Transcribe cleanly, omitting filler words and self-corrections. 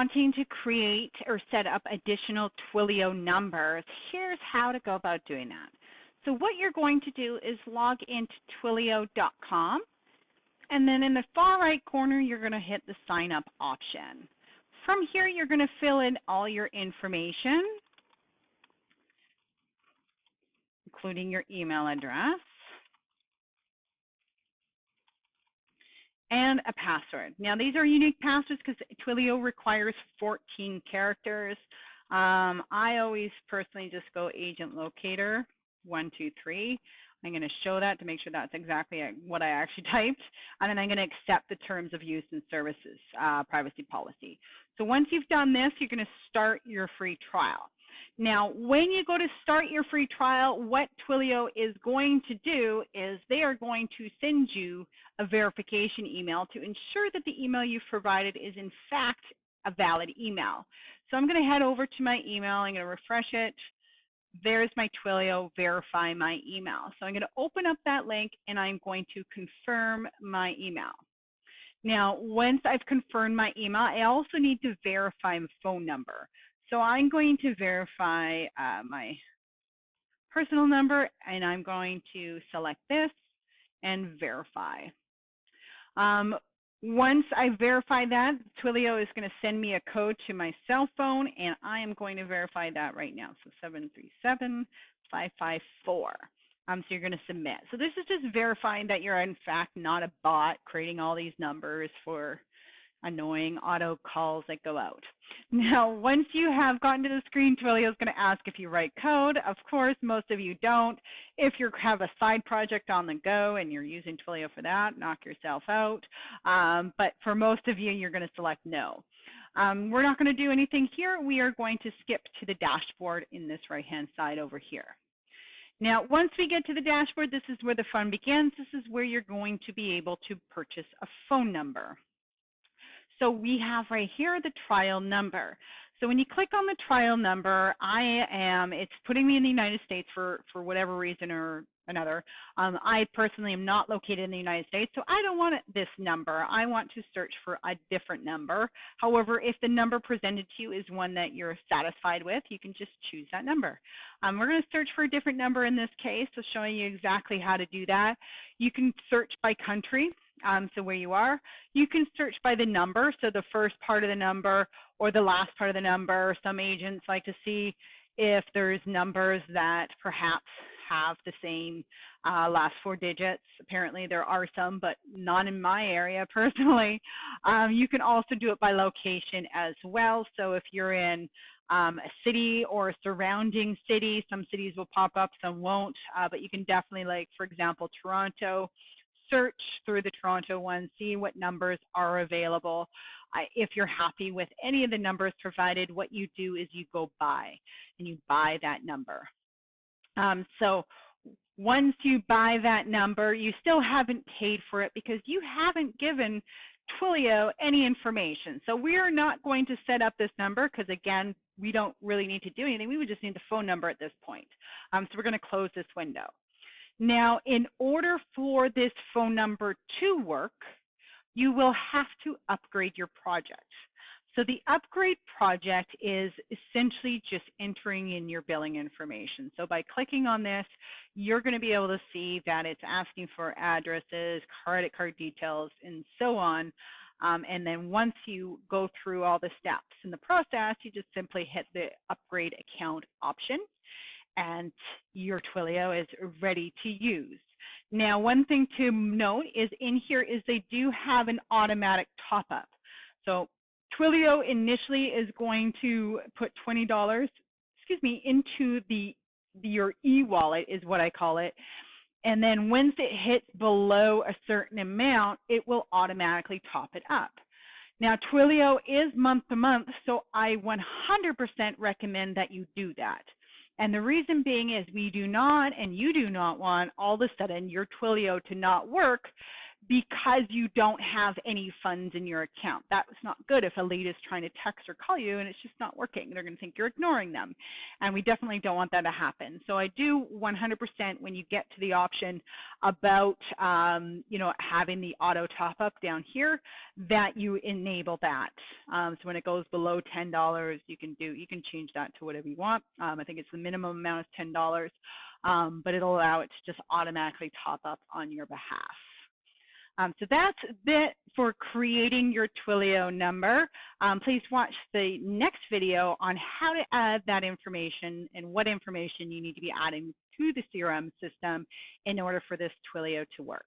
wanting to create or set up additional Twilio numbers, here's how to go about doing that. So what you're going to do is log into Twilio.com, and then in the far right corner, you're going to hit the sign up option. From here, you're going to fill in all your information, including your email address and a password. Now, these are unique passwords because Twilio requires 14 characters. I always personally just go AgentLocator 123. I'm going to show that to make sure that's exactly what I actually typed. And then I'm going to accept the terms of use and services privacy policy. So once you've done this, you're going to start your free trial. Now, when you go to start your free trial, what Twilio is going to do is they are going to send you a verification email to ensure that the email you've provided is in fact a valid email. So I'm going to head over to my email. I'm going to refresh it. There's my Twilio, verify my email. So I'm going to open up that link and I'm going to confirm my email. Now, once I've confirmed my email, I also need to verify my phone number. So I'm going to verify my personal number, and I'm going to select this and verify. Once I verify that, Twilio is going to send me a code to my cell phone, and I am going to verify that right now. So 737554. So you're going to submit. So this is just verifying that you're in fact not a bot creating all these numbers for annoying auto calls that go out. Now, once you have gotten to the screen, Twilio is going to ask if you write code. Of course, most of you don't. If you have a side project on the go and you're using Twilio for that, knock yourself out. But for most of you, you're going to select no. We're not going to do anything here. We are going to skip to the dashboard in this right-hand side over here. Now, once we get to the dashboard, this is where the fun begins. This is where you're going to be able to purchase a phone number. So we have right here the trial number. So when you click on the trial number, it's putting me in the United States for whatever reason or another. I personally am not located in the United States, so I don't want this number. I want to search for a different number. However, if the number presented to you is one that you're satisfied with, you can just choose that number. We're going to search for a different number in this case, so showing you exactly how to do that. You can search by country. So where you are, you can search by the number, so the first part of the number or the last part of the number. Some agents like to see if there's numbers that perhaps have the same last four digits. Apparently there are some, but not in my area personally. You can also do it by location as well. So if you're in a city or a surrounding city, some cities will pop up, some won't, but you can definitely, like, for example, Toronto, search through the Toronto one, see what numbers are available. If you're happy with any of the numbers provided, what you do is you go buy, and you buy that number. So once you buy that number, you still haven't paid for it because you haven't given Twilio any information. So we are not going to set up this number because, again, we don't really need to do anything. We would just need the phone number at this point. So we're going to close this window. Now, in order for this phone number to work, you will have to upgrade your project. So the upgrade project is essentially just entering in your billing information. So by clicking on this, you're going to be able to see that it's asking for addresses, credit card details, and so on. And then once you go through all the steps in the process, you just simply hit the upgrade account option, and your Twilio is ready to use. Now, one thing to note is in here is they do have an automatic top-up. So Twilio initially is going to put $20, into your e-wallet is what I call it. And then once it hits below a certain amount, it will automatically top it up. Now, Twilio is month to month, so I 100% recommend that you do that. And the reason being is we do not, and you do not want all of a sudden your Twilio to not work because you don't have any funds in your account. That's not good if a lead is trying to text or call you and it's just not working. They're going to think you're ignoring them. And we definitely don't want that to happen. So I do 100% when you get to the option about, having the auto top up down here, that you enable that. So when it goes below $10, you can change that to whatever you want. I think it's the minimum amount is $10, but it'll allow it to just automatically top up on your behalf. So that's it for creating your Twilio number. Please watch the next video on how to add that information and what information you need to be adding to the CRM system in order for this Twilio to work.